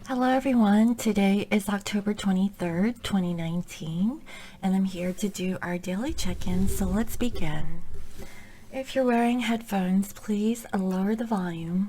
Hello everyone, today is October 23rd, 2019, and I'm here to do our daily check-in, so let's begin. If you're wearing headphones, please lower the volume.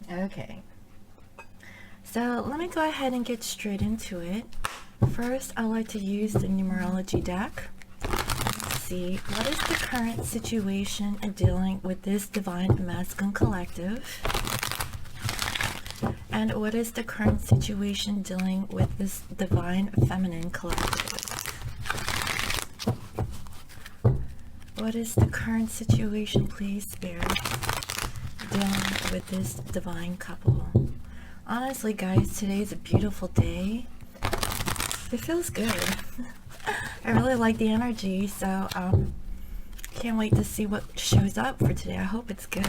Okay, so let me go ahead and get straight into it. First, I like to use the numerology deck. Let's see, what is the current situation dealing with this divine masculine collective? And what is the current situation dealing with this divine feminine collective? What is the current situation, please, Spirit, dealing with this divine couple? Honestly, guys, today is a beautiful day. It feels good. I really like the energy, so can't wait to see what shows up for today. I hope it's good.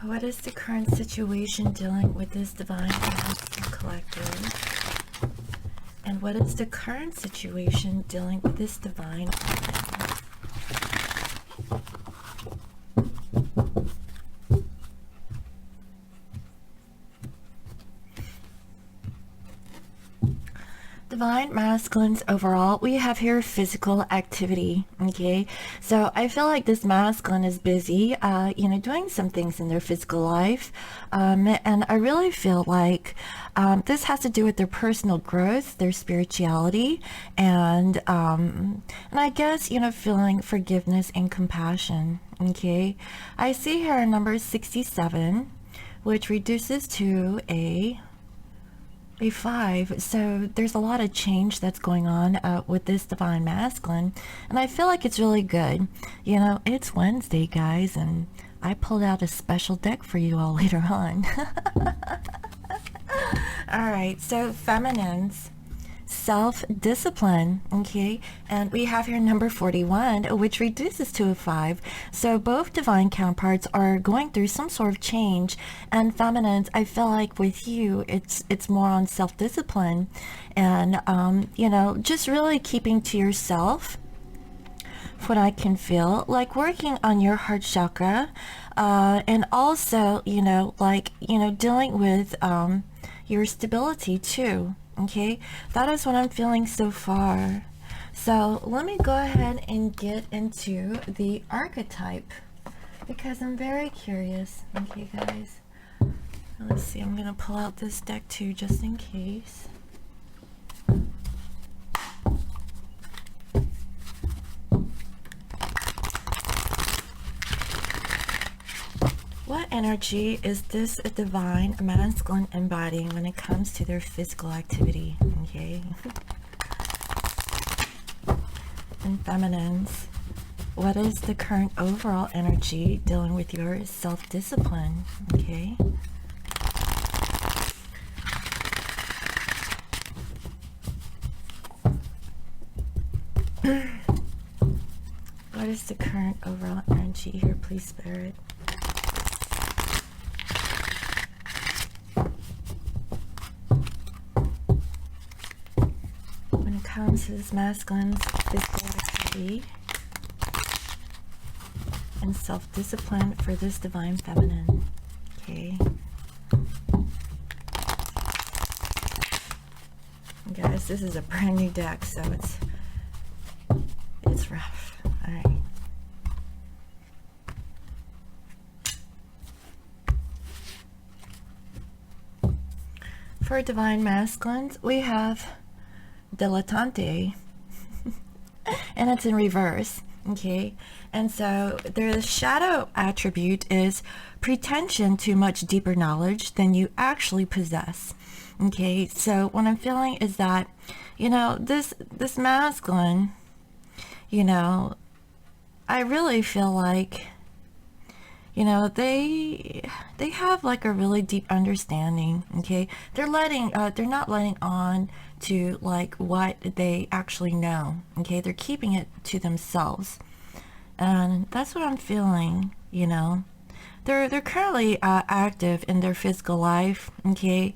What is the current situation dealing with this divine masculine collective? And what is the current situation dealing with this divine feminine? Divine masculines overall, we have here physical activity. Okay, so I feel like this masculine is busy doing some things in their physical life, and I really feel like this has to do with their personal growth, their spirituality, and I guess feeling forgiveness and compassion. Okay, I see here a number 67, which reduces to a 5. So there's a lot of change that's going on with this divine masculine, and I feel like it's really good. It's Wednesday, guys, and I pulled out a special deck for you all later on. All right, so feminines, self-discipline. Okay, and we have here number 41, which reduces to a 5. So both divine counterparts are going through some sort of change, and feminines, I feel like with you it's more on self-discipline, and just really keeping to yourself. What I can feel like working on your heart chakra, and also dealing with your stability too. Okay, that is what I'm feeling so far. So let me go ahead and get into the archetype, because I'm very curious. Okay, guys, let's see, I'm gonna pull out this deck too, just in case. What energy is this divine masculine embodying when it comes to their physical activity? Okay. And feminines, what is the current overall energy dealing with your self-discipline? Okay. What is the current overall energy here, please, Spirit? Comes to this masculine's physical activity and self-discipline for this divine feminine. Okay, guys, this is a brand new deck, so it's rough. All right. For divine masculines, we have dilettante, and it's in reverse. Okay, and so the shadow attribute is pretension to much deeper knowledge than you actually possess. Okay, so what I'm feeling is that this masculine, I really feel like, you know, they have like a really deep understanding. Okay, they're not letting on to like what they actually know. Okay, they're keeping it to themselves, and that's what I'm feeling. You know, they're currently active in their physical life. Okay,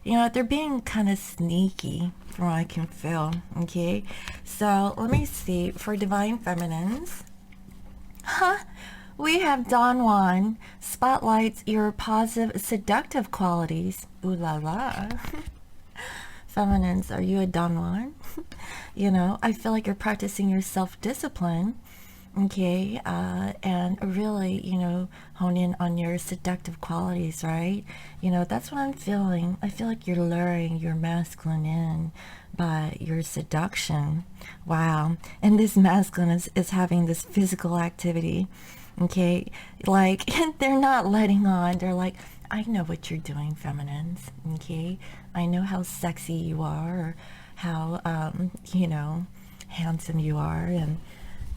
you know, they're being kind of sneaky from what I can feel. Okay, so let me see for divine feminines. Huh? We have Don Juan spotlights your positive, seductive qualities. Ooh la la. Feminines, are you a Don Juan? You know, I feel like you're practicing your self-discipline, okay, and really, you know, hone in on your seductive qualities, right? You know, that's what I'm feeling. I feel like you're luring your masculine in by your seduction. Wow. And this masculine is having this physical activity, okay, like they're not letting on. They're like, I know what you're doing, feminines. Okay, I know how sexy you are, or how you know, handsome you are, and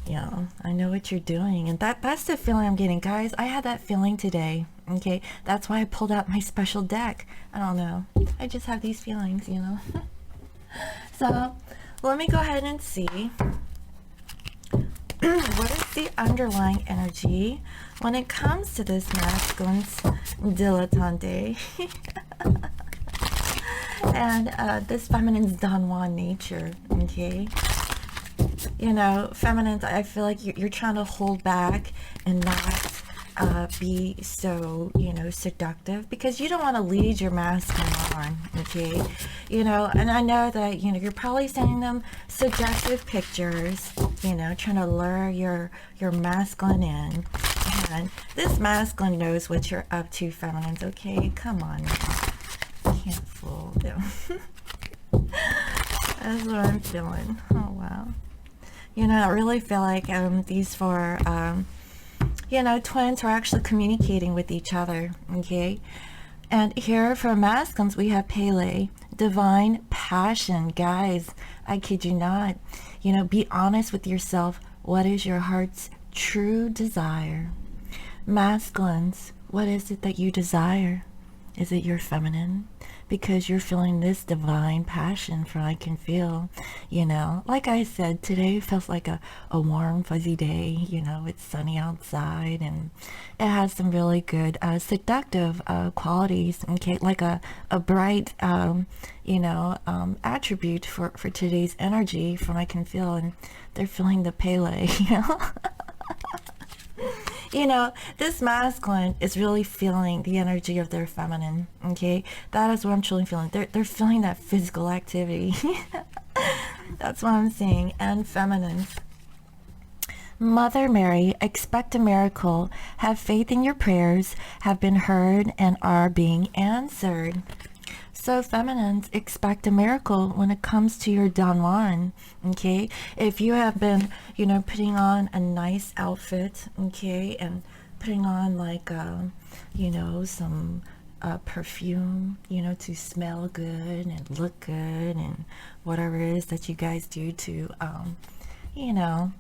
you know, I know what you're doing. And that's the feeling I'm getting, guys. I had that feeling today. Okay, that's why I pulled out my special deck. I don't know, I just have these feelings, you know. So let me go ahead and see what is the underlying energy when it comes to this masculine's dilettante and this feminine's Don Juan nature. Okay, you know, feminines, I feel like you're trying to hold back and not be so, you know, seductive, because you don't want to lead your masculine on. Okay, you know, and I know that, you know, you're probably sending them suggestive pictures, you know, trying to lure your masculine in, and this masculine knows what you're up to, feminines. Okay, come on now. Can't fool them. That's what I'm feeling. Oh wow. You know, I really feel like these four you know, twins are actually communicating with each other. Okay, and here for masculines we have Pele, divine passion. Guys, I kid you not. You know, be honest with yourself. What is your heart's true desire? Masculines, what is it that you desire? Is it your feminine? Because you're feeling this divine passion from I can feel, you know. Like I said, today feels like a warm, fuzzy day. You know, it's sunny outside, and it has some really good seductive qualities. Okay, like a bright, you know, attribute for today's energy from I can feel, and they're feeling the Pele, you know. You know, this masculine is really feeling the energy of their feminine. Okay, that is what I'm truly feeling. They're feeling that physical activity. That's what I'm seeing. And feminines, Mother Mary, expect a miracle. Have faith in your prayers have been heard and are being answered. So feminines, expect a miracle when it comes to your Don Juan. Okay, if you have been, you know, putting on a nice outfit, okay, and putting on like you know, some perfume, you know, to smell good and look good, and whatever it is that you guys do to you know,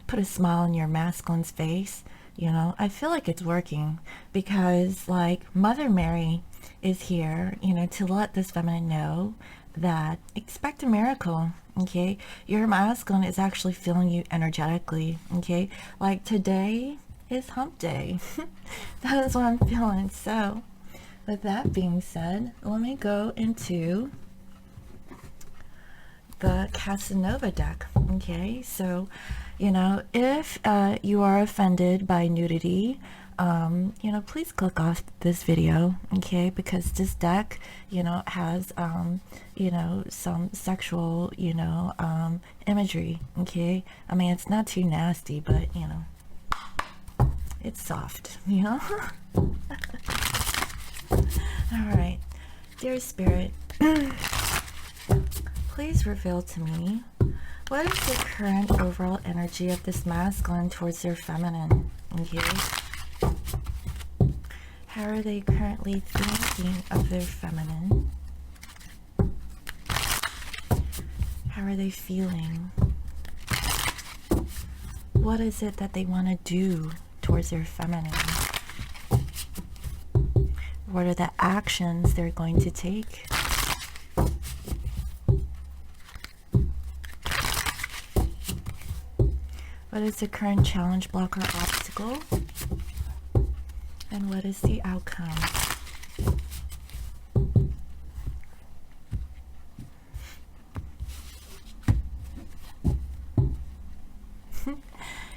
put a smile on your masculine's face, you know, I feel like it's working, because like Mother Mary is here, you know, to let this feminine know that expect a miracle. Okay, your masculine is actually feeling you energetically. Okay, like today is hump day. That is what I'm feeling. So with that being said, let me go into the Casanova deck. Okay, so you know, if you are offended by nudity, you know, please click off this video. Okay, because this deck, you know, has you know, some sexual, you know, imagery. Okay, I mean, it's not too nasty, but you know, it's soft, you know. All right, dear spirit, please reveal to me, what is the current overall energy of this masculine towards their feminine? Okay, how are they currently thinking of their feminine? How are they feeling? What is it that they want to do towards their feminine? What are the actions they're going to take? What is the current challenge, block, or obstacle? And what is the outcome?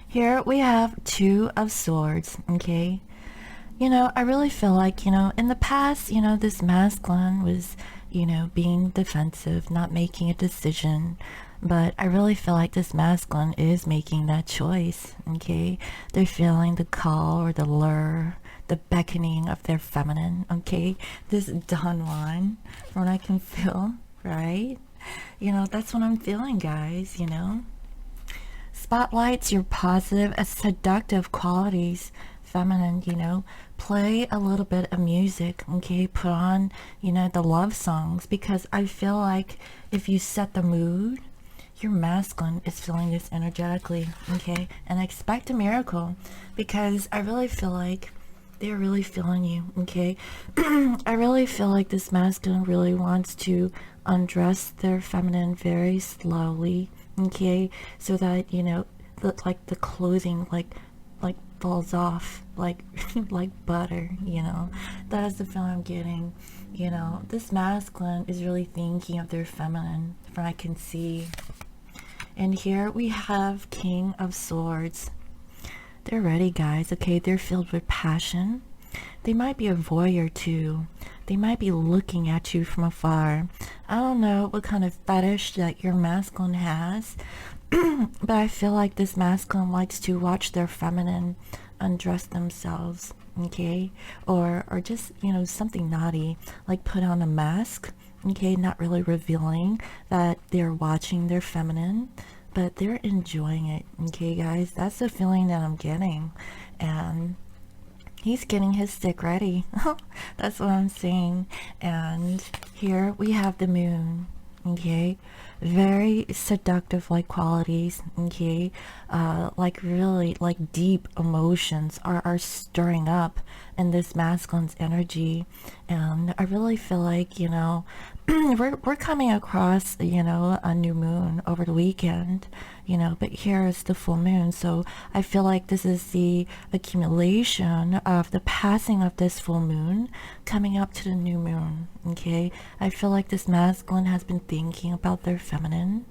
Here we have Two of Swords, okay? You know, I really feel like, you know, in the past, you know, this masculine was, you know, being defensive, not making a decision. But I really feel like this masculine is making that choice, okay? They're feeling the call or the lure, the beckoning of their feminine, okay? This Don Juan, from what I can feel, right? You know, that's what I'm feeling, guys, you know? Spotlights your positive, seductive qualities, feminine, you know. Play a little bit of music, okay? Put on, you know, the love songs, because I feel like if you set the mood, your masculine is feeling this energetically, okay? And expect a miracle, because I really feel like they're really feeling you, okay? I really feel like this masculine really wants to undress their feminine very slowly, okay? So that, you know, like the clothing like falls off like like butter, you know. That is the feeling I'm getting. You know, this masculine is really thinking of their feminine, from I can see. And here we have King of Swords. They're ready, guys, okay? They're filled with passion. They might be a voyeur too. They might be looking at you from afar. I don't know what kind of fetish that your masculine has, but I feel like this masculine likes to watch their feminine undress themselves, okay? Or just, you know, something naughty, like put on a mask, okay? Not really revealing that they're watching their feminine, but they're enjoying it, okay, guys? That's the feeling that I'm getting. And he's getting his stick ready. That's what I'm saying. And here we have the moon, okay? Very seductive like qualities, okay? Like really like deep emotions are stirring up in this masculine's energy. And I really feel like, you know, we're coming across, you know, a new moon over the weekend, you know, but here is the full moon. So I feel like this is the accumulation of the passing of this full moon coming up to the new moon, okay? I feel like this masculine has been thinking about their feminine,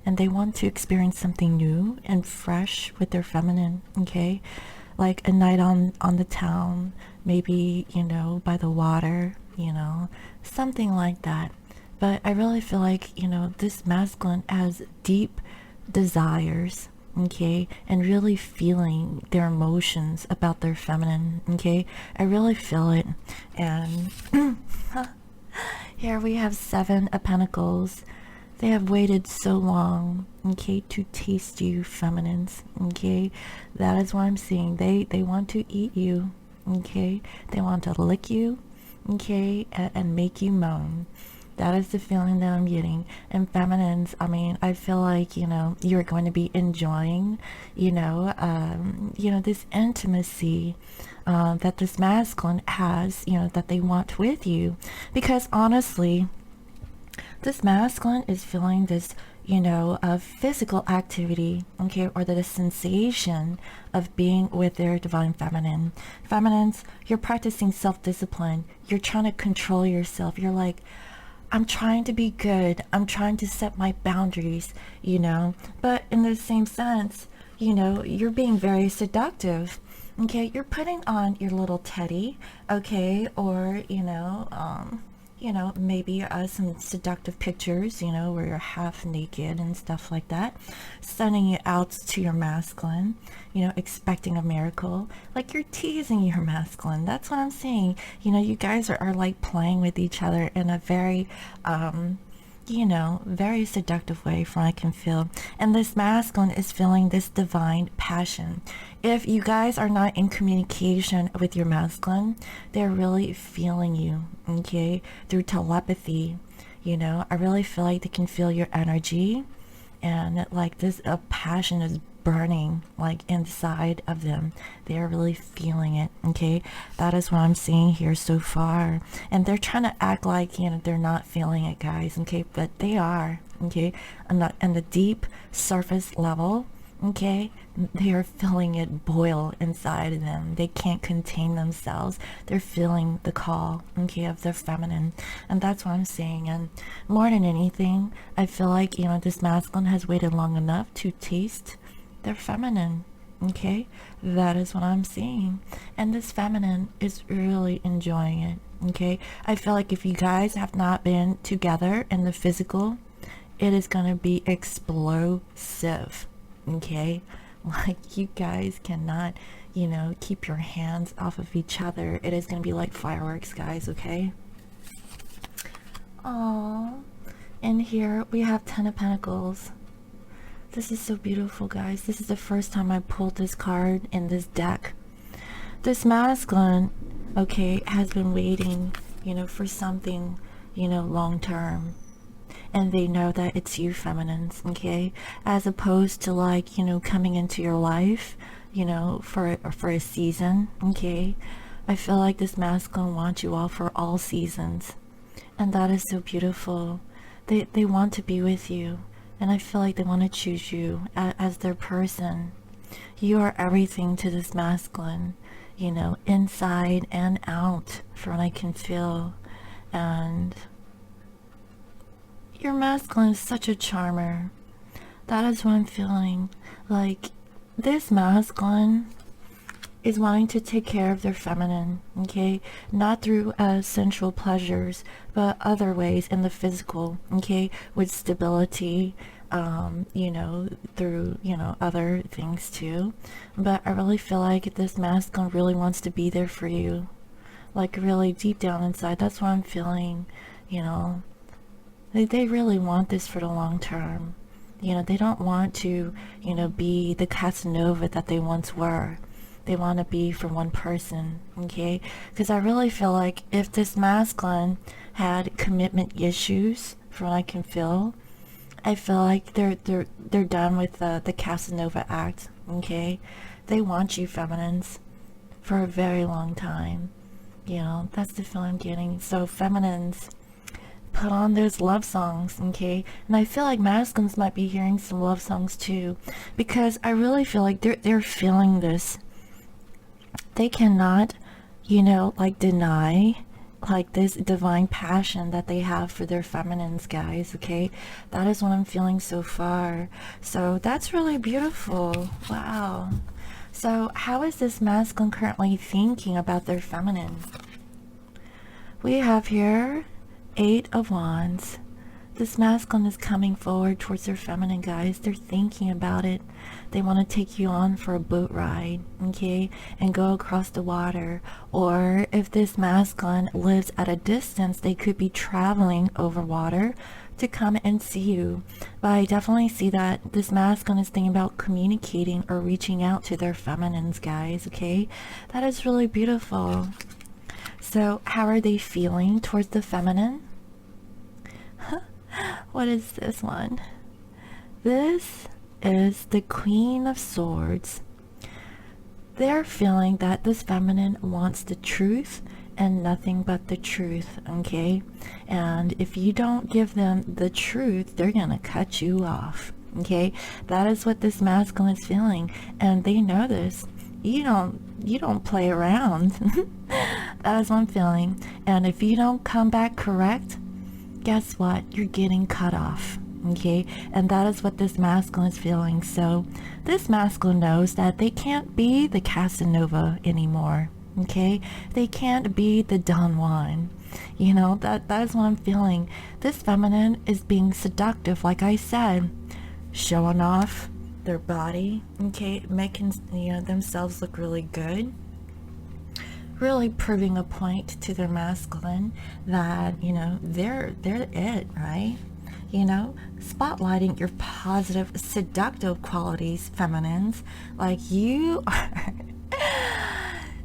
and they want to experience something new and fresh with their feminine, okay? Like a night on the town, maybe, you know, by the water, you know, something like that. But I really feel like, you know, this masculine has deep desires, okay, and really feeling their emotions about their feminine, okay? I really feel it. And here we have Seven of Pentacles. They have waited so long, okay, to taste you, feminines, okay? That is what I'm seeing. They want to eat you, okay? They want to lick you, okay, and make you moan. That is the feeling that I'm getting. And feminines, I mean, I feel like, you know, you're going to be enjoying, you know, this intimacy that this masculine has, you know, that they want with you. Because honestly, this masculine is feeling this, you know, of physical activity, okay, or the sensation of being with their divine feminine. Feminines, you're practicing self-discipline. You're trying to control yourself. You're like, I'm trying to be good. I'm trying to set my boundaries, you know. But in the same sense, you know, you're being very seductive. Okay, you're putting on your little teddy, okay, or, you know, maybe some seductive pictures, you know, where you're half naked and stuff like that, sending it out to your masculine, you know, expecting a miracle, like you're teasing your masculine. That's what I'm saying. You know, you guys are like playing with each other in a very, you know, very seductive way, from what I can feel. And this masculine is feeling this divine passion. If you guys are not in communication with your masculine, they're really feeling you, okay, through telepathy. You know, I really feel like they can feel your energy, and like this passion is burning, like inside of them. They are really feeling it, okay? That is what I'm seeing here so far. And they're trying to act like, you know, they're not feeling it, guys, okay? But they are, okay? On the deep surface level, okay, they are feeling it boil inside of them. They can't contain themselves. They're feeling the call, okay, of their feminine. And that's what I'm saying. And more than anything, I feel like, you know, this masculine has waited long enough to taste their feminine, okay? That is what I'm seeing. And this feminine is really enjoying it, okay? I feel like if you guys have not been together in the physical, it is going to be explosive, okay? Like, you guys cannot, you know, keep your hands off of each other. It is going to be like fireworks, guys, okay? Oh, and here we have 10 of Pentacles. This is so beautiful, guys. This is the first time I pulled this card in this deck. This masculine, okay, has been waiting, you know, for something, you know, long term. And they know that it's you, feminines, okay? As opposed to, like, you know, coming into your life, you know, for a season, okay? I feel like this masculine wants you all for all seasons. And that is so beautiful. They want to be with you. And I feel like they want to choose you as their person. You are everything to this masculine, you know, inside and out, from what I can feel. And your masculine is such a charmer. That is what I'm feeling. Like, this masculine is wanting to take care of their feminine, okay? Not through sensual pleasures, but other ways in the physical, okay? With stability, you know, through, you know, other things too. But I really feel like this masculine really wants to be there for you. Like, really deep down inside, that's what I'm feeling, you know. They really want this for the long term. You know, they don't want to, you know, be the Casanova that they once were. They want to be for one person, okay? Because I really feel like if this masculine had commitment issues, from what I can feel, I feel like they're done with the Casanova act, okay? They want you, feminines, for a very long time. You know, that's the feeling I'm getting. So, feminines, put on those love songs, okay? And I feel like masculines might be hearing some love songs too, because I really feel like they're feeling this. They cannot, you know, like, deny, like, this divine passion that they have for their feminines, guys, okay? That is what I'm feeling so far. So that's really beautiful. Wow. So how is this masculine currently thinking about their feminine? We have here 8 of Wands. This masculine is coming forward towards their feminine, guys. They're thinking about it. They want to take you on for a boat ride, okay, and go across the water. Or if this masculine lives at a distance, they could be traveling over water to come and see you. But I definitely see that this masculine is thinking about communicating or reaching out to their feminines, guys, okay? That is really beautiful. So how are they feeling towards the feminine? What is this one? This is the Queen of Swords. They're feeling that this feminine wants the truth and nothing but the truth, okay? And if you don't give them the truth, they're gonna cut you off, okay? That is what this masculine is feeling, and they know this. You don't play around. That is what I'm feeling. And if you don't come back correct, guess what? You're getting cut off, okay? And that is what this masculine is feeling. So this masculine knows that they can't be the Casanova anymore, okay? They can't be the Don Juan. You know, that is what I'm feeling. This feminine is being seductive, like I said, showing off their body, okay, making, you know, themselves look really good, really proving a point to their masculine that, you know, they're it, right? You know, spotlighting your positive, seductive qualities, feminines. Like, you are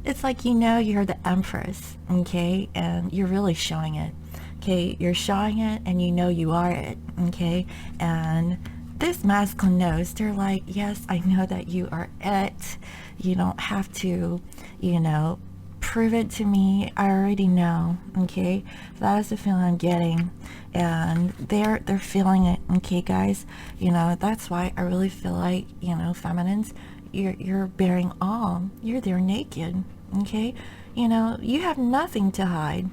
it's like, you know, you're the empress, okay, and you're really showing it, okay? You're showing it, and you know you are it, okay? And this masculine knows. They're like, yes, I know that you are it. You don't have to, you know, prove it to me. I already know. Okay, that is the feeling I'm getting, and they're feeling it. Okay, guys, you know, that's why I really feel like, you know, feminines, you're bearing all. You're there naked. Okay, you know, you have nothing to hide,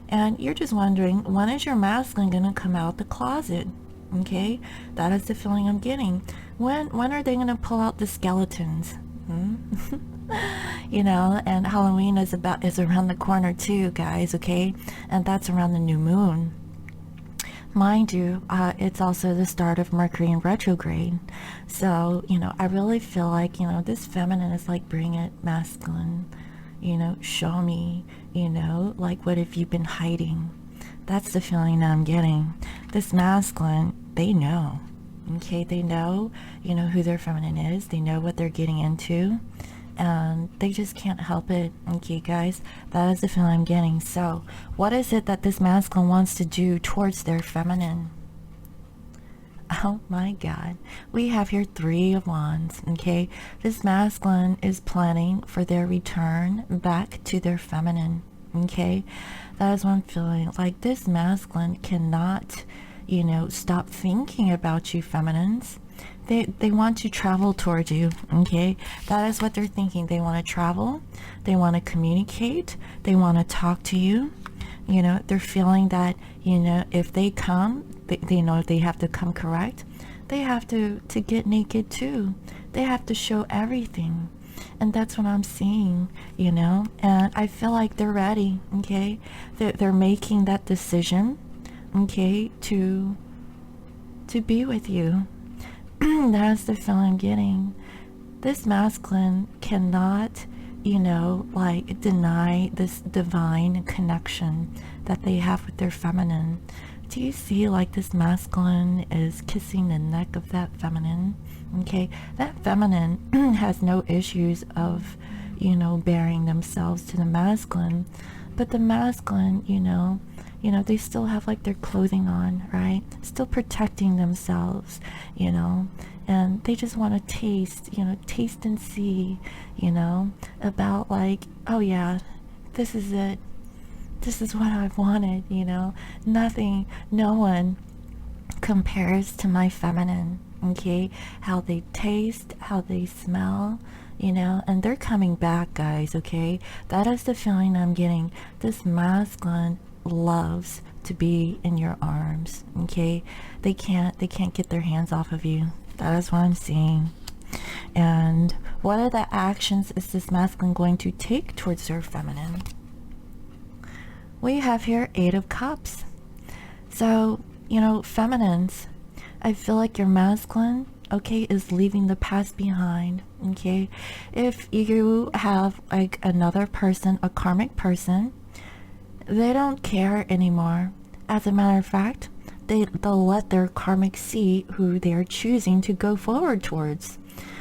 and you're just wondering, when is your masculine gonna come out the closet? Okay, that is the feeling I'm getting. When are they gonna pull out the skeletons? Hmm? You know, and Halloween is around the corner too, guys. Okay, and that's around the new moon. Mind you, it's also the start of Mercury in retrograde. So, you know, I really feel like, you know, this feminine is like, bring it, masculine. You know, show me, you know, like, what have you been hiding? That's the feeling that I'm getting. This masculine, they know. Okay, they know, you know, who their feminine is. They know what they're getting into. And they just can't help it. Okay, guys, that is the feeling I'm getting. So what is it that this masculine wants to do towards their feminine? Oh my God, we have here 3 of Wands. Okay, this masculine is planning for their return back to their feminine. Okay, that is what I'm feeling. Like, this masculine cannot, you know, stop thinking about you feminines. They want to travel towards you. Okay, that is what they're thinking. They want to travel, they want to communicate, they want to talk to you. You know, they're feeling that, you know, if they come, they know they have to come correct. They have to get naked too. They have to show everything. And that's what I'm seeing, you know. And I feel like they're ready. Okay, they're making that decision, okay, to be with you. That's the feeling I'm getting. This masculine cannot, you know, like, deny this divine connection that they have with their feminine. Do you see, like, this masculine is kissing the neck of that feminine? Okay, that feminine has no issues of, you know, bearing themselves to the masculine, but the masculine, you know, they still have, like, their clothing on, right? Still protecting themselves, you know, and they just want to taste, you know, taste and see, you know, about, like, oh yeah, this is it. This is what I've wanted, you know. Nothing, no one compares to my feminine, okay? How they taste, how they smell, you know, and they're coming back, guys, okay? That is the feeling I'm getting. This masculine loves to be in your arms. Okay, they can't get their hands off of you. That is what I'm seeing. And what are the actions is this masculine going to take towards their feminine? We have here 8 of Cups. So, you know, feminines, I feel like your masculine, okay, is leaving the past behind. Okay, if you have, like, another person, a karmic person, they don't care anymore. As a matter of fact, they'll let their karmic see who they're choosing to go forward towards.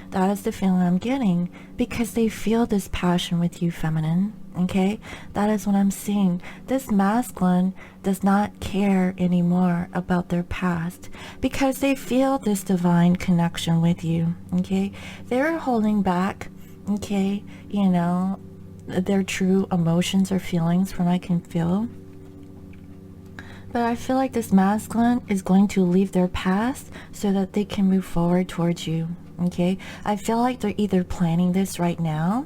That is the feeling I'm getting, because they feel this passion with you, feminine. Okay, that is what I'm seeing. This masculine does not care anymore about their past, because they feel this divine connection with you. Okay, they're holding back, okay, you know, their true emotions or feelings from I can feel. But I feel like this masculine is going to leave their past so that they can move forward towards you. Okay, I feel like they're either planning this right now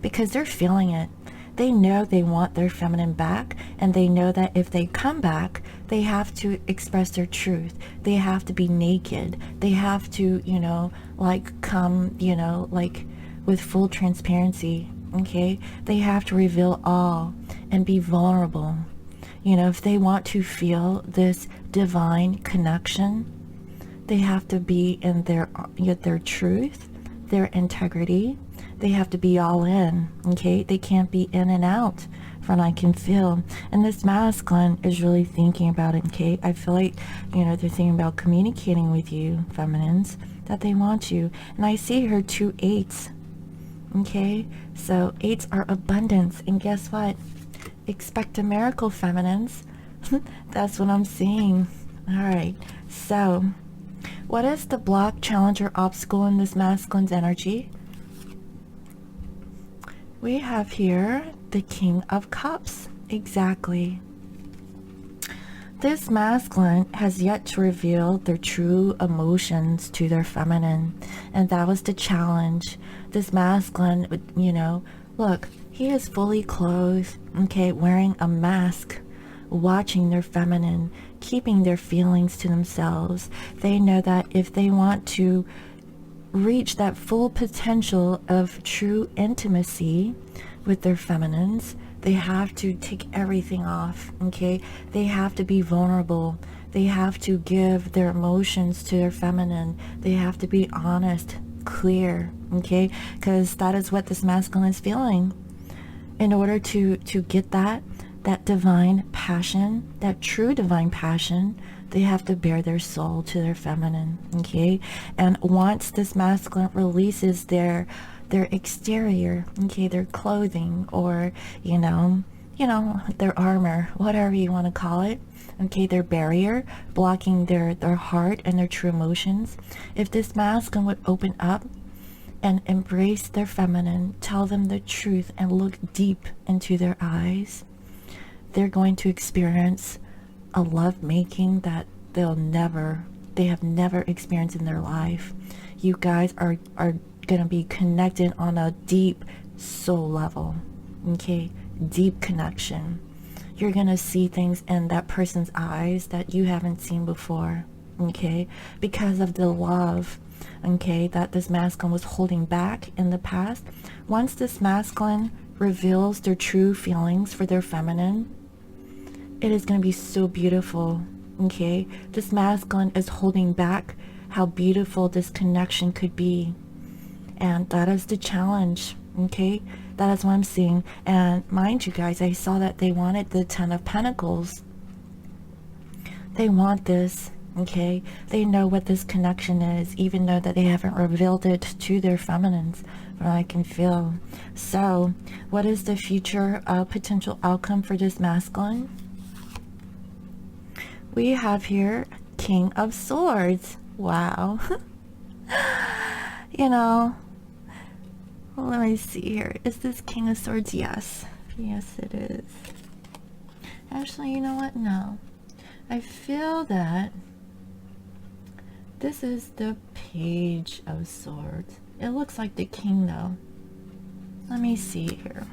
because they're feeling it. They know they want their feminine back, and they know that if they come back, they have to express their truth. They have to be naked. They have to, you know, like, come, you know, like, with full transparency. Okay, they have to reveal all and be vulnerable. You know, if they want to feel this divine connection, they have to be in their truth, their integrity. They have to be all in. Okay, they can't be in and out from I can feel. And this masculine is really thinking about it. Okay, I feel like, you know, they're thinking about communicating with you, feminines, that they want you. And I see here 2 8s. Okay, so 8s are abundance, and guess what? Expect a miracle, feminines. That's what I'm seeing. All right, so What is the block, challenge, or obstacle in this masculine's energy? We have here the King of Cups. Exactly. This masculine has yet to reveal their true emotions to their feminine, and that was the challenge. This masculine, you know, look, he is fully clothed, okay, wearing a mask, watching their feminine, keeping their feelings to themselves. They know that if they want to reach that full potential of true intimacy with their feminines, they have to take everything off, okay? They have to be vulnerable. They have to give their emotions to their feminine. They have to be honest, clear, okay? Because that is what this masculine is feeling. In order to get that divine passion, that true divine passion, they have to bare their soul to their feminine, okay? And once this masculine releases their exterior, okay, their clothing, or you know their armor, whatever you want to call it, okay, their barrier blocking their heart and their true emotions, if this masculine would open up and embrace their feminine, tell them the truth, and look deep into their eyes, they're going to experience a love making that they have never experienced in their life. You guys are going to be connected on a deep soul level, okay? Deep connection. You're going to see things in that person's eyes that you haven't seen before, okay? Because of the love, okay, that this masculine was holding back in the past. Once this masculine reveals their true feelings for their feminine, it is going to be so beautiful, okay? This masculine is holding back how beautiful this connection could be. And that is the challenge, okay? That is what I'm seeing. And mind you guys, I saw that they wanted the Ten of Pentacles. They want this, okay? They know what this connection is, even though that they haven't revealed it to their feminines, but I can feel. So, what is the future potential outcome for this masculine? We have here King of Swords. Wow. You know, let me see here. Is this King of Swords? Yes. Yes, it is. Actually, you know what? No. I feel that this is the Page of Swords. It looks like the King, though. Let me see here.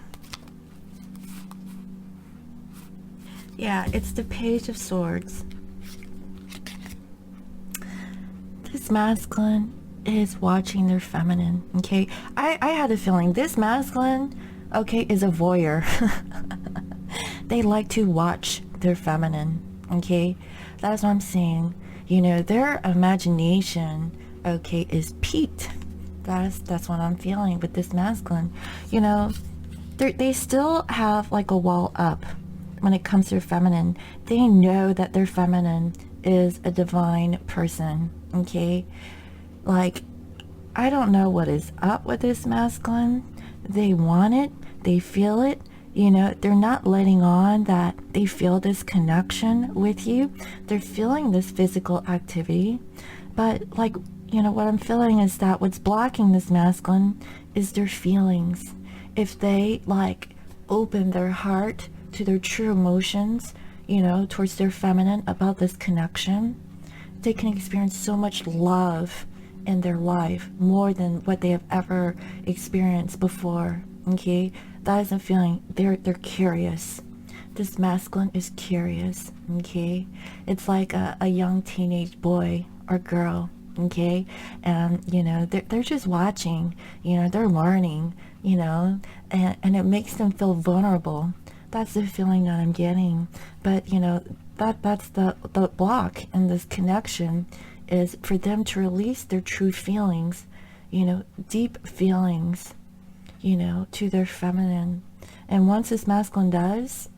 Yeah, it's the Page of Swords. This masculine is watching their feminine, okay? I had a feeling this masculine, okay, is a voyeur. They like to watch their feminine, okay? That's what I'm saying. You know, their imagination, okay, is peaked. That's what I'm feeling with this masculine. You know, they still have like a wall up when it comes to their feminine. They know that their feminine is a divine person, okay? Like, I don't know what is up with this masculine. They want it, they feel it, you know, they're not letting on that they feel this connection with you. They're feeling this physical activity, but like, you know, what I'm feeling is that what's blocking this masculine is their feelings. If they like open their heart to their true emotions, you know, towards their feminine about this connection, they can experience so much love in their life, more than what they have ever experienced before, okay? That is a feeling. They're curious. This masculine is curious, okay? It's like a young teenage boy or girl, okay? And, you know, they're just watching, you know, they're learning, you know, and it makes them feel vulnerable. That's the feeling that I'm getting. But, you know, that's the block in this connection, is for them to release their true feelings, you know, deep feelings, you know, to their feminine. And once this masculine does,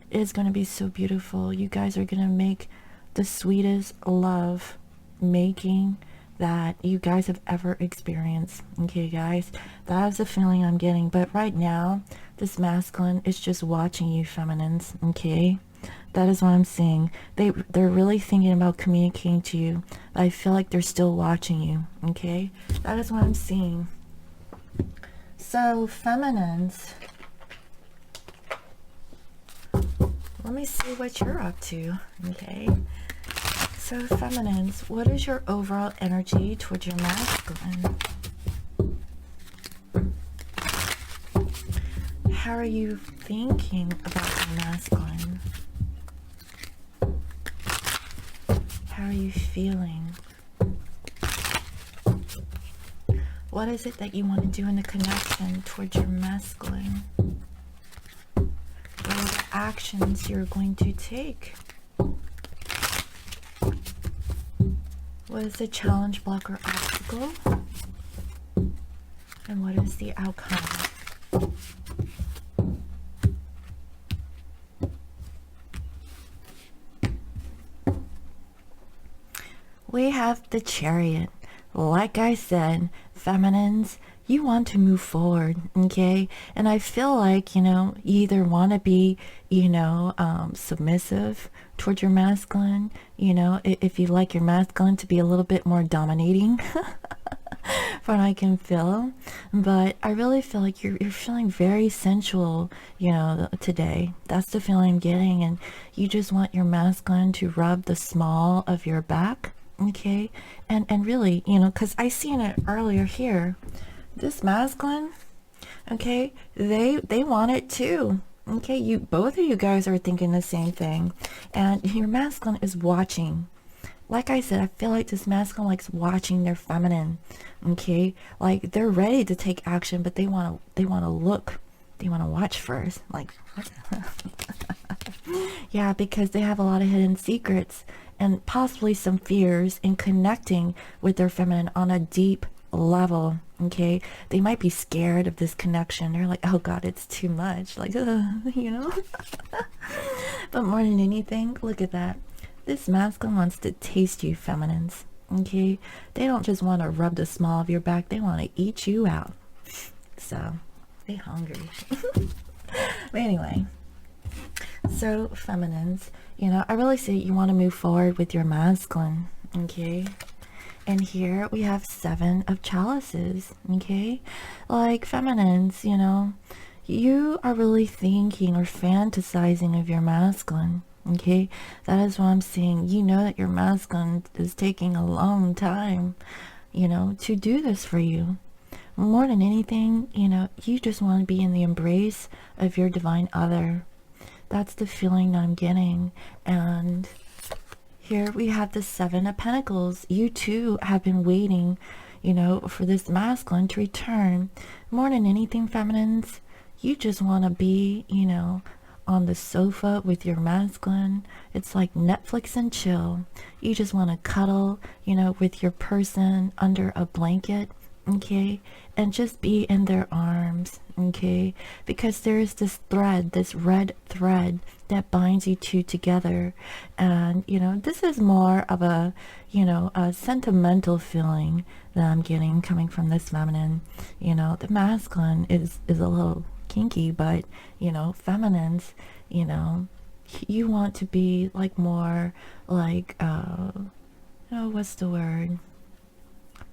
it's going to be so beautiful. You guys are going to make the sweetest love making that you guys have ever experienced. Okay, guys, that is the feeling I'm getting. But right now, this masculine is just watching you feminines, okay? That is what I'm seeing. They're really thinking about communicating to you. I feel like they're still watching you. Okay, that is what I'm seeing. So feminines, let me see what you're up to. Okay, so feminines, what is your overall energy towards your masculine? How are you thinking about your masculine? How are you feeling? What is it that you want to do in the connection towards your masculine? What are the actions you're going to take? What is the challenge, block, or obstacle? And what is the outcome? We have the Chariot. Like I said, feminines, you want to move forward, okay? And I feel like, you know, you either want to be, you know, submissive towards your masculine, you know, if you like your masculine to be a little bit more dominating, from what I can feel. But I really feel like you're feeling very sensual, you know, today. That's the feeling I'm getting. And you just want your masculine to rub the small of your back, okay? And really, you know, because I seen it earlier here, this masculine, okay, they want it too. Okay, you both of you guys are thinking the same thing, and your masculine is watching. Like I said, I feel like this masculine likes watching their feminine. Okay, like they're ready to take action, but they want to look, they want to watch first. Like, yeah, because they have a lot of hidden secrets and possibly some fears in connecting with their feminine on a deep level. Okay, they might be scared of this connection. They're like, oh god, it's too much, like, you know. But more than anything, look at that, this masculine wants to taste you, feminines. Okay, they don't just want to rub the small of your back, they want to eat you out. So they hungry. But anyway, so feminines, you know, I really say you want to move forward with your masculine. Okay, and here we have 7 of chalices. Okay, like feminines, you know, you are really thinking or fantasizing of your masculine. Okay, that is what I'm seeing. You know that your masculine is taking a long time, you know, to do this for you. More than anything, you know, you just want to be in the embrace of your divine other. That's the feeling that I'm getting. And here we have the 7 of Pentacles. You too have been waiting, you know, for this masculine to return. More than anything, feminines, you just want to be, you know, on the sofa with your masculine. It's like Netflix and chill. You just want to cuddle, you know, with your person under a blanket, okay, and just be in their arms, okay, because there's this thread, this red thread that binds you two together. And you know, this is more of a, you know, a sentimental feeling that I'm getting coming from this feminine. You know, the masculine is a little kinky, but you know, feminines, you know, you want to be like more like you know, what's the word,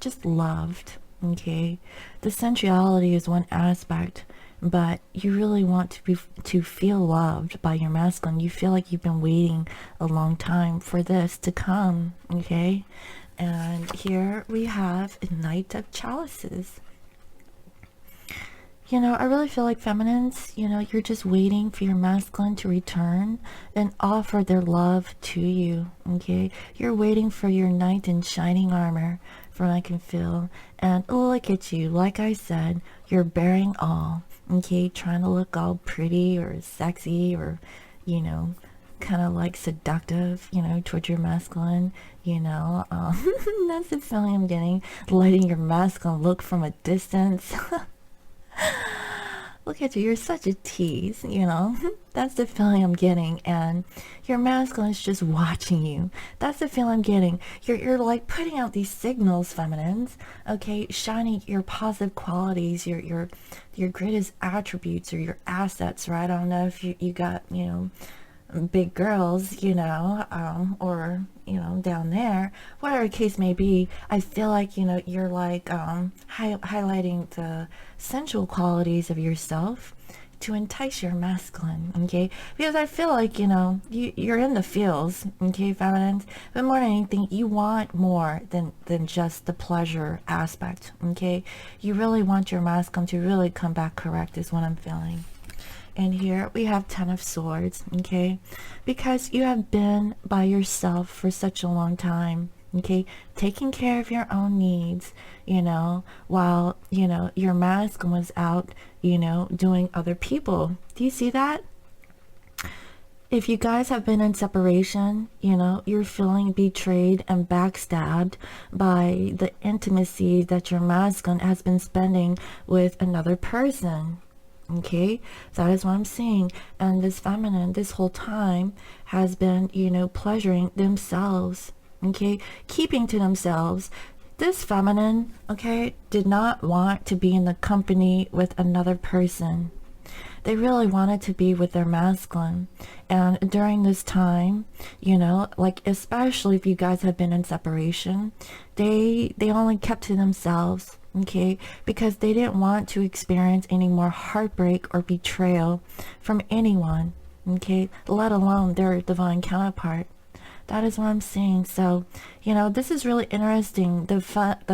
just loved. Okay, the sensuality is one aspect, but you really want to feel loved by your masculine. You feel like you've been waiting a long time for this to come. Okay, and here we have a Knight of Chalices. You know, I really feel like feminines, you know, you're just waiting for your masculine to return and offer their love to you, okay? You're waiting for your knight in shining armor, from what I can feel. And look at you, like I said, you're bearing all, okay? Trying to look all pretty or sexy or, you know, kind of like seductive, you know, towards your masculine, you know. That's the feeling I'm getting, letting your masculine look from a distance. Look at you, you're such a tease, you know. That's the feeling I'm getting. And your masculine is just watching you. That's the feeling I'm getting. You're like putting out these signals, feminines, okay, shining your positive qualities, your greatest attributes or your assets, right? I don't know if you got, you know, big girls, or, down there, whatever the case may be. I feel like, you're like highlighting the sensual qualities of yourself to entice your masculine, okay? Because I feel like, you're in the feels, okay, feminines, but more than anything, you want more than just the pleasure aspect, okay? You really want your masculine to really come back correct, is what I'm feeling. And here we have 10 of Swords, okay? Because you have been by yourself for such a long time, okay? Taking care of your own needs, while, your masculine was out, doing other people. Do you see that? If you guys have been in separation, you're feeling betrayed and backstabbed by the intimacy that your masculine has been spending with another person. Okay, that is what I'm seeing. And this feminine this whole time has been, pleasuring themselves, okay, keeping to themselves. This feminine, okay, did not want to be in the company with another person. They really wanted to be with their masculine. And during this time, like, especially if you guys have been in separation, they only kept to themselves, okay, because they didn't want to experience any more heartbreak or betrayal from anyone, okay, let alone their divine counterpart. That is what I'm seeing. So, this is really interesting. The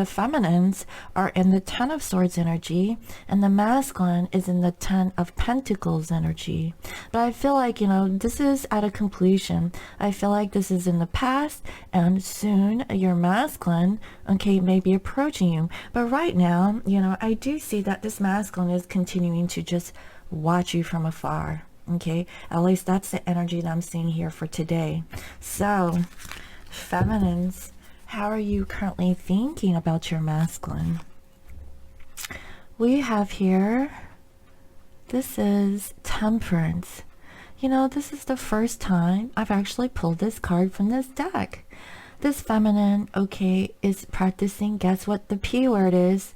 feminines are in the 10 of Swords energy, and the masculine is in the 10 of Pentacles energy. But I feel like, this is at a completion. I feel like this is in the past, and soon your masculine, okay, may be approaching you. But right now, I do see that this masculine is continuing to just watch you from afar. Okay, at least that's the energy that I'm seeing here for today. So, feminines, how are you currently thinking about your masculine? We have here, this is Temperance. This is the first time I've actually pulled this card from this deck. This feminine, okay, is practicing, guess what the P word is?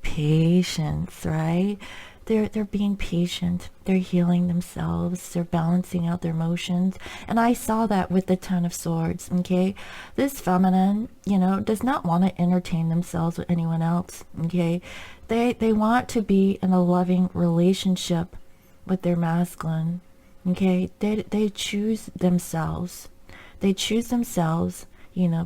Patience, right? They're being patient. They're healing themselves. They're balancing out their emotions. And I saw that with the 10 of Swords, okay? This feminine, does not want to entertain themselves with anyone else, okay? They want to be in a loving relationship with their masculine, okay? They choose themselves. They choose themselves,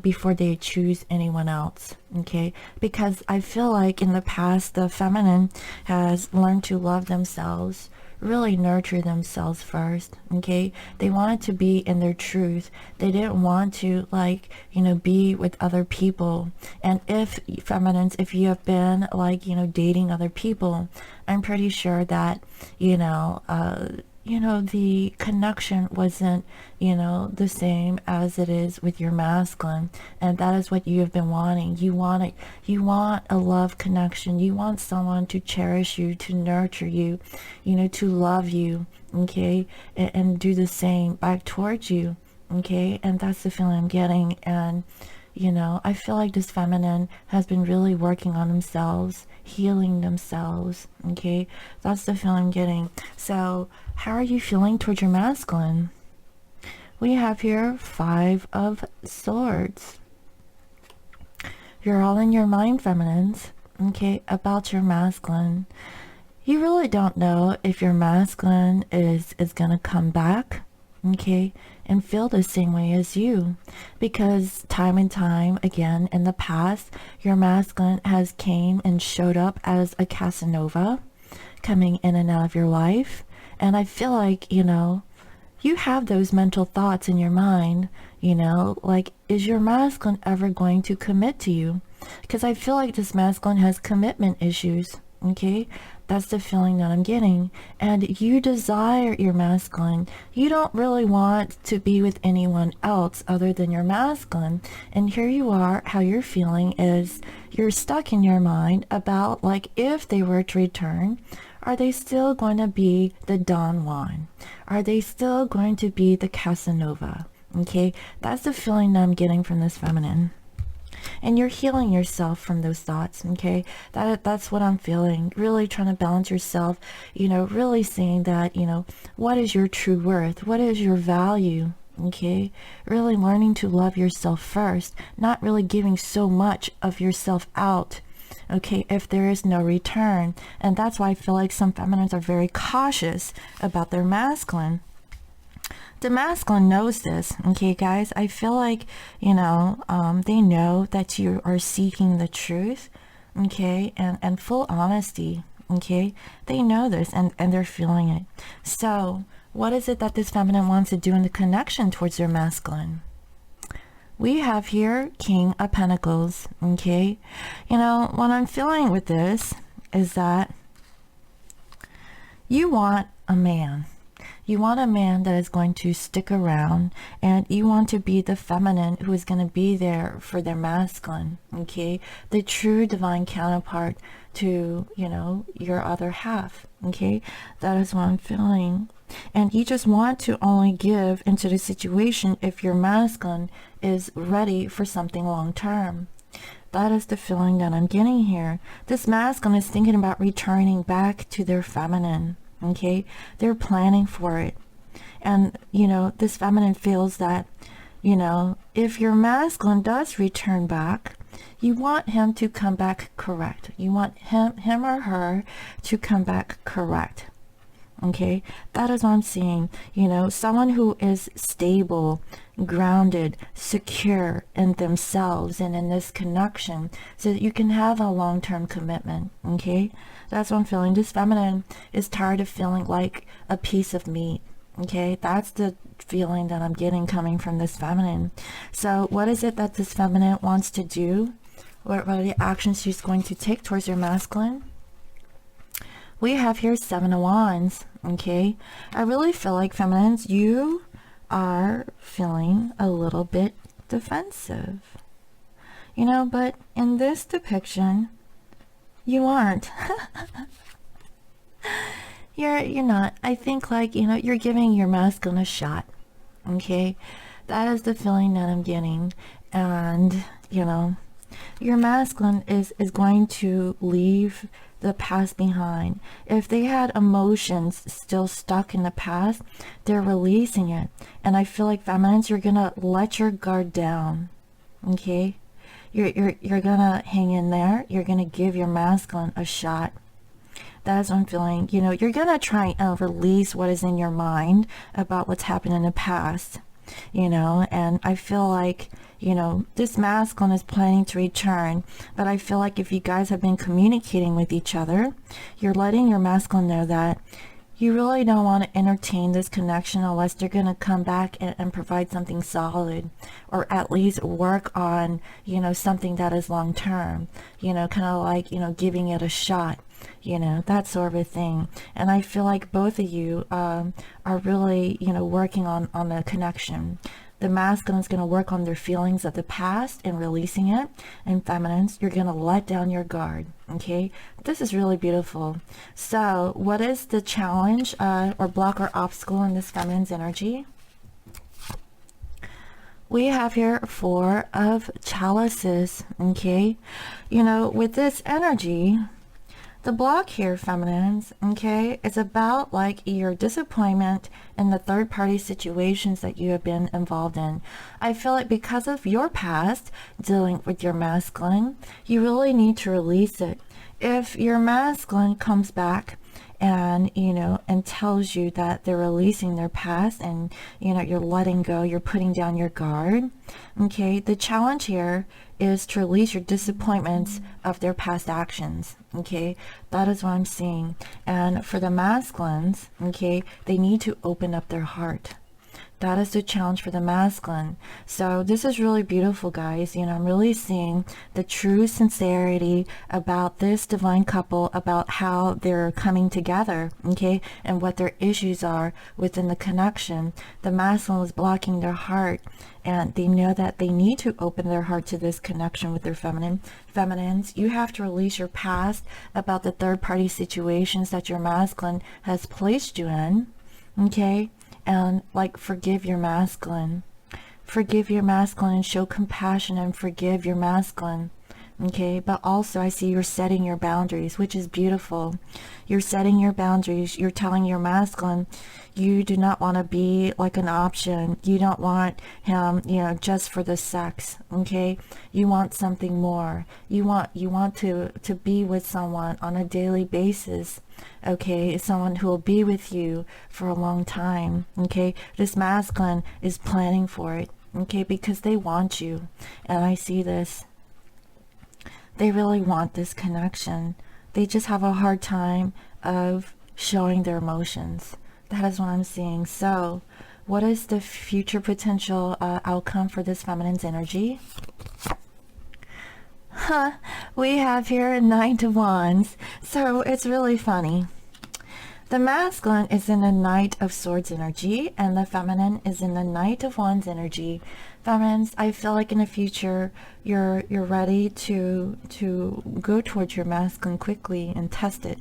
before they choose anyone else, okay? Because I feel like in the past, the feminine has learned to love themselves, really nurture themselves first, okay? They wanted to be in their truth. They didn't want to, be with other people. And if, feminines, if you have been, dating other people, I'm pretty sure that, the connection wasn't, the same as it is with your masculine. And that is what you have been wanting. You want a love connection. You want someone to cherish you, to nurture you, to love you, okay, and do the same back towards you, okay? And that's the feeling I'm getting. And I feel like this feminine has been really working on themselves, healing themselves, okay? That's the feeling I'm getting. So how are you feeling towards your masculine? We have here 5 of Swords. You're all in your mind, feminines, okay, about your masculine. You really don't know if your masculine is gonna come back, okay, and feel the same way as you, because time and time again in the past, your masculine has came and showed up as a Casanova, coming in and out of your life. And I feel like, you have those mental thoughts in your mind, like, is your masculine ever going to commit to you? Because I feel like this masculine has commitment issues, okay? That's the feeling that I'm getting. And you desire your masculine. You don't really want to be with anyone else other than your masculine. And here you are, how you're feeling is you're stuck in your mind about, if they were to return, are they still going to be the Don Juan? Are they still going to be the Casanova? Okay, that's the feeling that I'm getting from this feminine. and you're healing yourself from those thoughts. Okay, that's what I'm feeling. Really trying to balance yourself, you know, really seeing that, you know, what is your true worth, what is your value. Okay, really learning to love yourself first, not really giving so much of yourself out, okay, if there is no return. And that's why I feel like some feminines are very cautious about their masculine. The masculine knows this, okay, guys. I feel like, you know, they know that you are seeking the truth, okay, and full honesty, okay. They know this, and they're feeling it. So what is it that this feminine wants to do in the connection towards their masculine? We have here King of Pentacles, okay. You know, what I'm feeling with this is that you want a man. You want a man that is going to stick around, and you want to be the feminine who is going to be there for their masculine, okay? The true divine counterpart to, you know, your other half, okay? That is what I'm feeling. And you just want to only give into the situation if your masculine is ready for something long term. That is the feeling that I'm getting here. This masculine is thinking about returning back to their feminine. Okay, they're planning for it. And, you know, this feminine feels that, you know, if your masculine does return back, you want him to come back correct. You want him or her to come back correct. Okay, that is what I'm seeing. You know, someone who is stable, grounded, secure in themselves and in this connection, so that you can have a long-term commitment. Okay, that's what I'm feeling. This feminine is tired of feeling like a piece of meat. Okay, that's the feeling that I'm getting coming from this feminine. So what is it that this feminine wants to do? What are the actions she's going to take towards your masculine? We have here Seven of Wands. Okay, I really feel like feminines, you are feeling a little bit defensive, you know, but in this depiction you aren't. you're not. I think, like, you know, you're giving your masculine a shot. Okay, that is the feeling that I'm getting. And, you know, your masculine is going to leave the past behind. If they had emotions still stuck in the past, they're releasing it. And I feel like feminines, you're gonna let your guard down. Okay, you're gonna hang in there. You're gonna give your masculine a shot. That's what I'm feeling. You know, you're gonna try and release what is in your mind about what's happened in the past, you know. And I feel like, you know, this masculine is planning to return, but I feel like if you guys have been communicating with each other, you're letting your masculine know that you really don't want to entertain this connection unless they're going to come back and provide something solid, or at least work on, you know, something that is long term, you know, kind of like, you know, giving it a shot, you know, that sort of a thing. And I feel like both of you are really, you know, working on the connection. The masculine is going to work on their feelings of the past and releasing it. And feminines, you're going to let down your guard. Okay, this is really beautiful. So what is the challenge or block or obstacle in this feminine's energy? We have here Four of Chalices. Okay, you know, with this energy, the block here, feminines, okay, is about like your disappointment in the third party situations that you have been involved in. I feel like because of your past dealing with your masculine, you really need to release it. If your masculine comes back and, you know, and tells you that they're releasing their past and, you know, you're letting go, you're putting down your guard, okay, the challenge here is to release your disappointments of their past actions. Okay, that is what I'm seeing. And for the masculines, okay, they need to open up their heart. That is the challenge for the masculine. So this is really beautiful, guys. You know, I'm really seeing the true sincerity about this divine couple, about how they're coming together, okay, and what their issues are within the connection. The masculine is blocking their heart, and they know that they need to open their heart to this connection with their feminine. Feminines, you have to release your past about the third party situations that your masculine has placed you in, okay, and like forgive your masculine. forgive your masculine and show compassion and forgive your masculine. Okay, but also I see you're setting your boundaries, which is beautiful. You're setting your boundaries. You're telling your masculine you do not want to be like an option. You don't want him, just for the sex. Okay, you want something more. You want to be with someone on a daily basis. Okay, someone who will be with you for a long time. Okay, this masculine is planning for it. Okay, because they want you, and I see this. They really want this connection. They just have a hard time of showing their emotions. That is what I'm seeing. So, what is the future potential outcome for this feminine's energy? We have here 9 of Wands. So, it's really funny. The masculine is in the Knight of Swords energy, and the feminine is in the Knight of Wands energy. Feminines, I feel like in the future you're ready to go towards your masculine quickly and test it.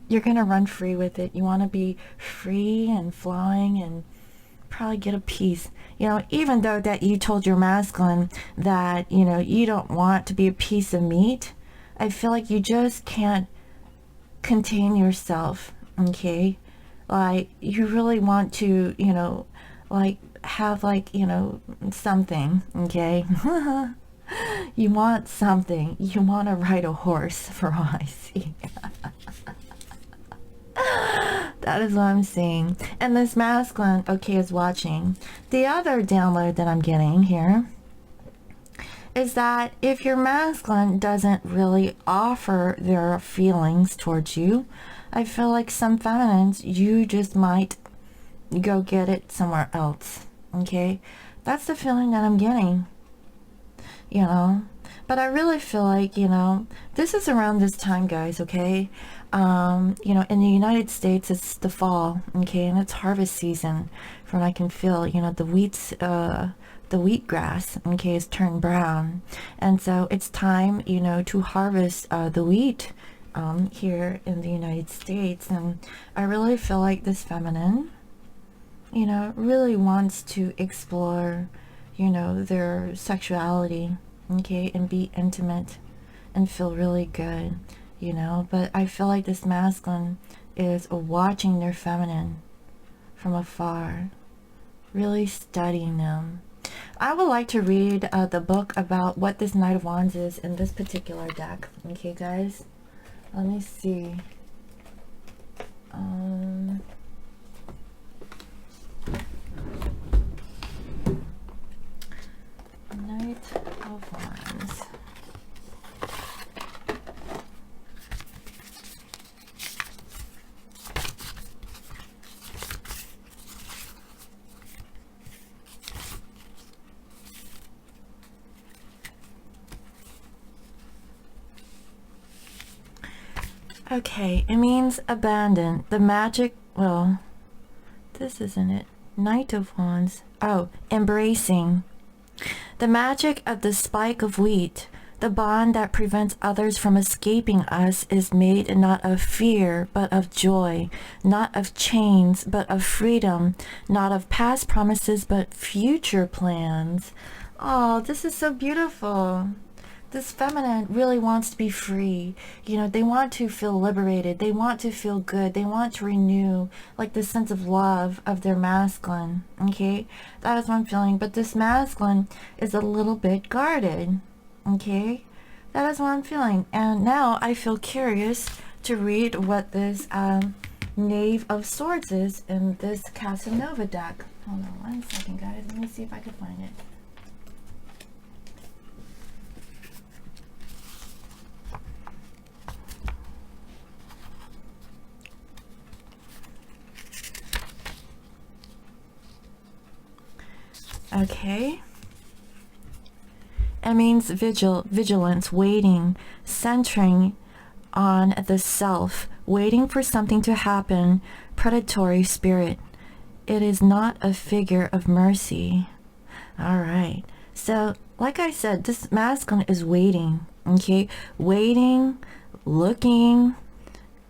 You're gonna run free with it. You want to be free and flying and probably get a piece. Even though that you told your masculine that you don't want to be a piece of meat, I feel like you just can't contain yourself. Okay, like you really want to like have something. Okay. You want something. You want to ride a horse, for all I see. That is what I'm seeing. And this masculine, okay, is watching. The other download that I'm getting here is that if your masculine doesn't really offer their feelings towards you, I feel like some feminines, you just might go get it somewhere else. Okay, that's the feeling that I'm getting. But I really feel like this is around this time, guys. Okay, in the United States it's the fall. Okay, and it's harvest season. From what I can feel, the wheatgrass, okay, has turned brown, and so it's time to harvest the wheat here in the United States. And I really feel like this feminine really wants to explore their sexuality, okay, and be intimate and feel really good, but I feel like this masculine is watching their feminine from afar, really studying them. I would like to read the book about what this Knight of Wands is in this particular deck. Okay, guys, let me see. Knight of Wands. Okay, it means abandon. The magic, well, this isn't it. Knight of Wands. Oh, embracing. The magic of the spike of wheat, the bond that prevents others from escaping us, is made not of fear, but of joy, not of chains, but of freedom, not of past promises, but future plans. Oh, this is so beautiful. This feminine really wants to be free. They want to feel liberated. They want to feel good. They want to renew like the sense of love of their masculine. Okay, that is what I'm feeling. But this masculine is a little bit guarded. Okay, that is what I'm feeling. And now I feel curious to read what this Knave of Swords is in this Casanova deck. Hold on one second, guys. Let me see if I can find it. Okay. It means vigilance, waiting, centering on the self, waiting for something to happen, predatory spirit. It is not a figure of mercy. All right. So, like I said, this masculine is waiting, okay? Waiting, looking,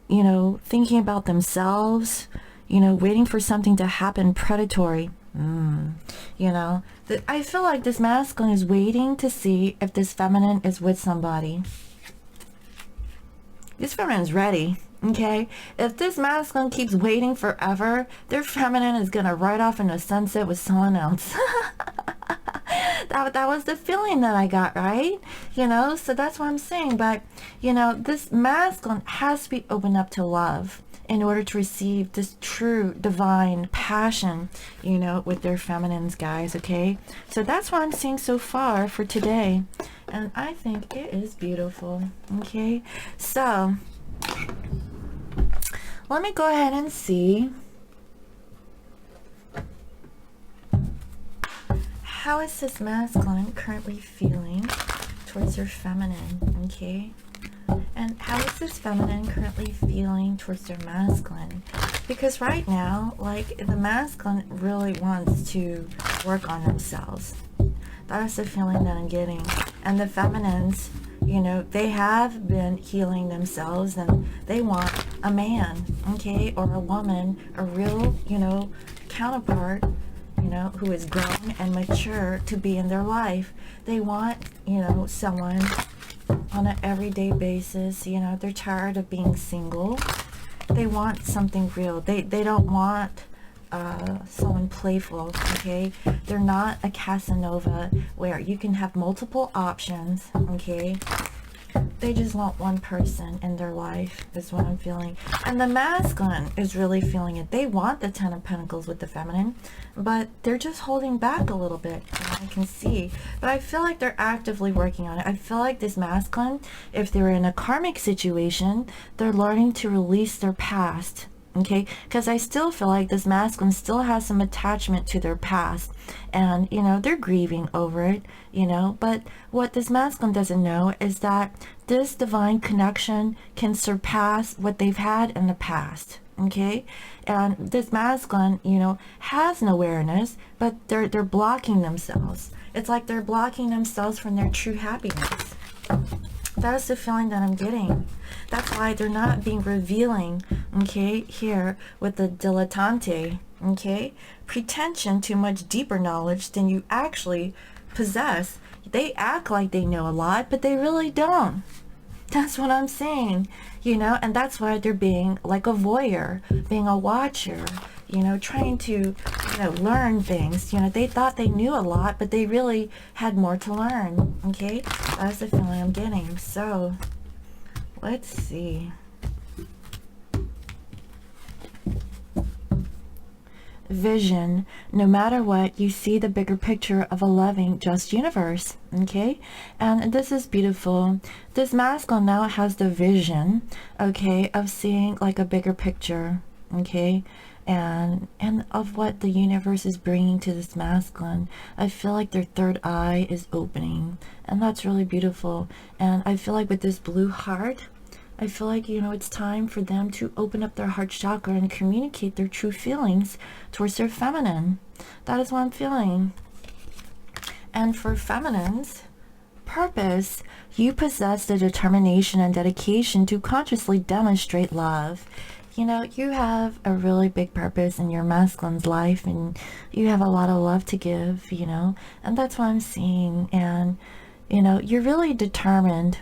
thinking about themselves, waiting for something to happen, predatory. You know, I feel like this masculine is waiting to see if this feminine is with somebody. This feminine's ready, okay? If this masculine keeps waiting forever, their feminine is gonna ride off in the sunset with someone else. That was the feeling that I got, right? You know, so that's what I'm saying. But, you know, this masculine has to be opened up to love in order to receive this true divine passion, you know, with their feminines, guys, okay? So that's what I'm seeing so far for today. And I think it is beautiful, okay? So, let me go ahead and see. How is this masculine currently feeling towards their feminine, okay? And how is this feminine currently feeling towards their masculine? Because right now, like, the masculine really wants to work on themselves. That is the feeling that I'm getting. And the feminines, you know, they have been healing themselves and they want a man, okay, or a woman, a real, you know, counterpart, you know, who is grown and mature to be in their life. They want, you know, someone on an everyday basis. You know, they're tired of being single. They want something real. They don't want someone playful, okay? They're not a Casanova where you can have multiple options, okay? They just want one person in their life, is what I'm feeling. And the masculine is really feeling it. They want the Ten of Pentacles with the feminine, but they're just holding back a little bit. I can see. But I feel like they're actively working on it. I feel like this masculine, if they're in a karmic situation, they're learning to release their past. Okay, because I still feel like this masculine still has some attachment to their past, and you know, they're grieving over it, you know. But what this masculine doesn't know is that this divine connection can surpass what they've had in the past. Okay, and this masculine, you know, has an awareness, but they're blocking themselves. It's like they're blocking themselves from their true happiness. That's the feeling that I'm getting. That's why they're not being revealing, okay, here with the dilettante, okay? Pretension to much deeper knowledge than you actually possess. They act like they know a lot, but they really don't. That's what I'm saying, you know, and that's why they're being like a voyeur, being a watcher, you know, trying to, you know, learn things. You know, they thought they knew a lot, but they really had more to learn, okay? That's the feeling I'm getting. So, let's see. Vision. No matter what, you see the bigger picture of a loving, just universe, okay? And this is beautiful. This masculine now has the vision, okay, of seeing like a bigger picture, okay? And of what the universe is bringing to this masculine. I feel like their third eye is opening, and that's really beautiful. And I feel like with this blue heart, I feel like, you know, it's time for them to open up their heart chakra and communicate their true feelings towards their feminine. That is what I'm feeling. And for feminines, purpose, you possess the determination and dedication to consciously demonstrate love. You know, you have a really big purpose in your masculine's life, and you have a lot of love to give, you know, and that's what I'm seeing. And, you know, you're really determined,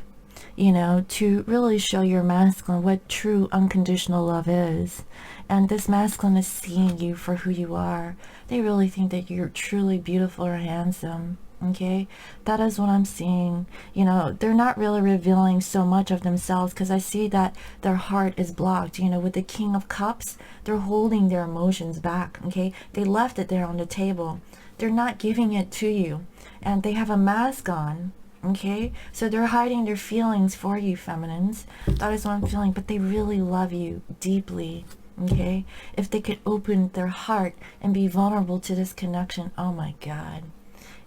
you know, to really show your masculine what true unconditional love is. And this masculine is seeing you for who you are. They really think that you're truly beautiful or handsome. Okay, that is what I'm seeing. You know, they're not really revealing so much of themselves because I see that their heart is blocked. You know, with the King of Cups, they're holding their emotions back. Okay, they left it there on the table. They're not giving it to you, and they have a mask on. Okay, so they're hiding their feelings for you, feminines. That is what I'm feeling, but they really love you deeply. Okay, if they could open their heart and be vulnerable to this connection, oh my God,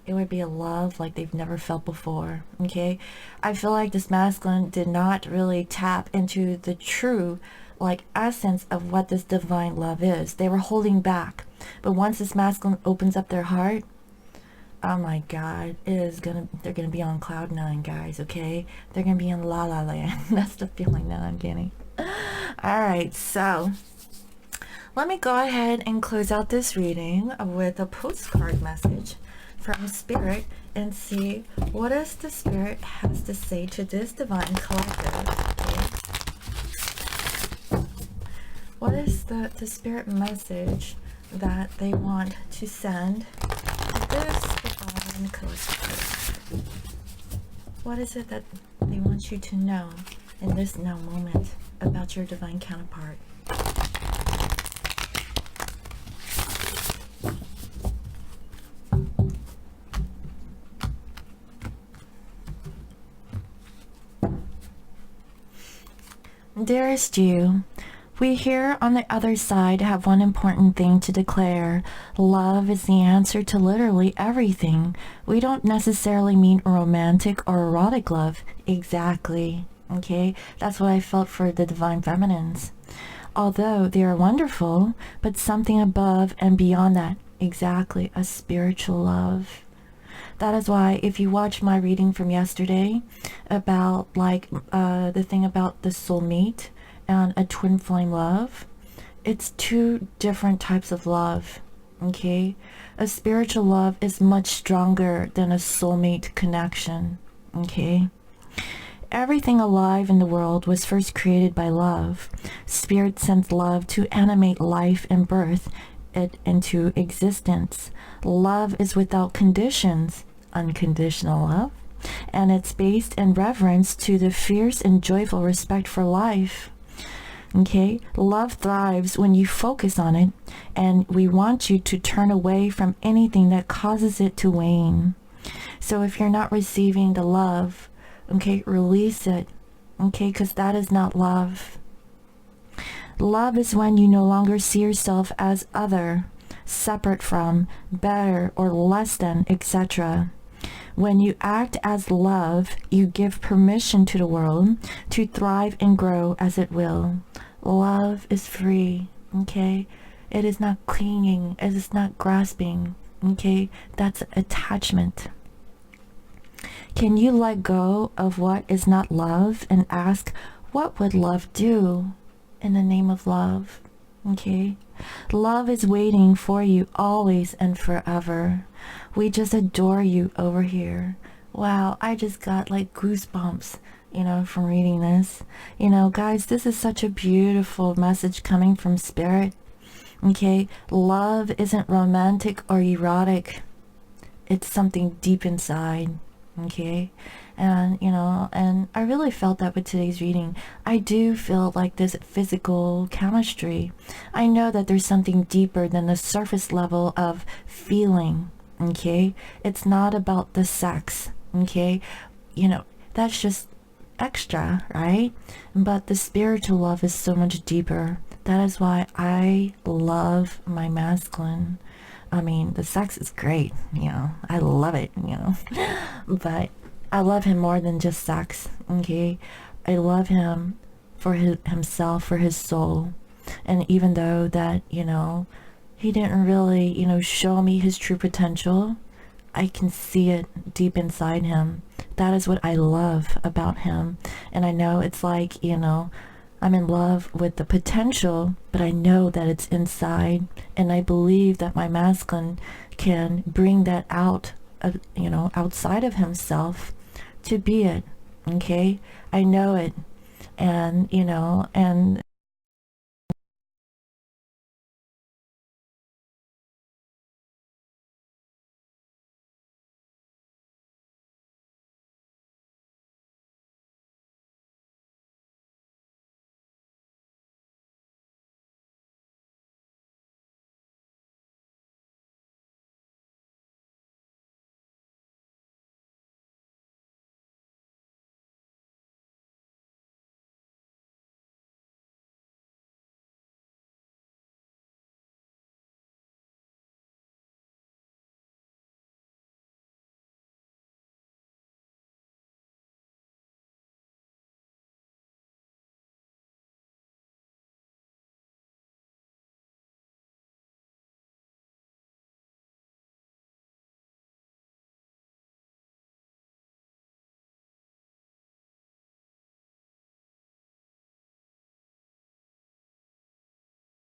it would be a love like they've never felt before. Okay, I feel like this masculine did not really tap into the true like essence of what this divine love is. They were holding back, but once this masculine opens up their heart, oh my God, they're gonna be on cloud nine, guys. Okay, they're gonna be in la la land. That's the feeling that I'm getting. All right, so Let me go ahead and close out this reading with a postcard message from Spirit and see what does the Spirit has to say to this divine collective. Okay? What is the Spirit message that they want to send to this divine collective? What is it that they want you to know in this now moment about your divine counterpart? Dearest you, we here on the other side have one important thing to declare. Love is the answer to literally everything. We don't necessarily mean romantic or erotic love. Exactly. Okay? That's what I felt for the Divine Feminines. Although they are wonderful, but something above and beyond that. Exactly. A spiritual love. That is why if you watch my reading from yesterday about the thing about the soulmate and a twin flame love, it's two different types of love. Okay? A spiritual love is much stronger than a soulmate connection. Okay? Everything alive in the world was first created by love. Spirit sends love to animate life and birth it into existence. Love is without conditions, unconditional love, and it's based in reverence to the fierce and joyful respect for life. Okay, love thrives when you focus on it, and we want you to turn away from anything that causes it to wane. So if you're not receiving the love, okay, release it, okay, because that is not love. Love is when you no longer see yourself as other, separate from, better or less than, etc. When you act as love, you give permission to the world to thrive and grow as it will. Love is free, okay? It is not clinging, it is not grasping, okay? That's attachment. Can you let go of what is not love and ask, what would love do in the name of love? Okay? Love is waiting for you always and forever. We just adore you over here. Wow, I just got like goosebumps, from reading this. Guys, this is such a beautiful message coming from Spirit. Okay? Love isn't romantic or erotic. It's something deep inside. Okay? And and I really felt that with today's reading. I do feel like this physical chemistry. I know that there's something deeper than the surface level of feeling. Okay? It's not about the sex. Okay? That's just extra, right? But the spiritual love is so much deeper. That is why I love my masculine. I mean, the sex is great, I love it, but I love him more than just sex. Okay? I love him for himself, for his soul. And even though that, he didn't really, show me his true potential, I can see it deep inside him. That is what I love about him. And I know it's like, I'm in love with the potential, but I know that it's inside. And I believe that my masculine can bring that out, outside of himself to be it. Okay? I know it. And, and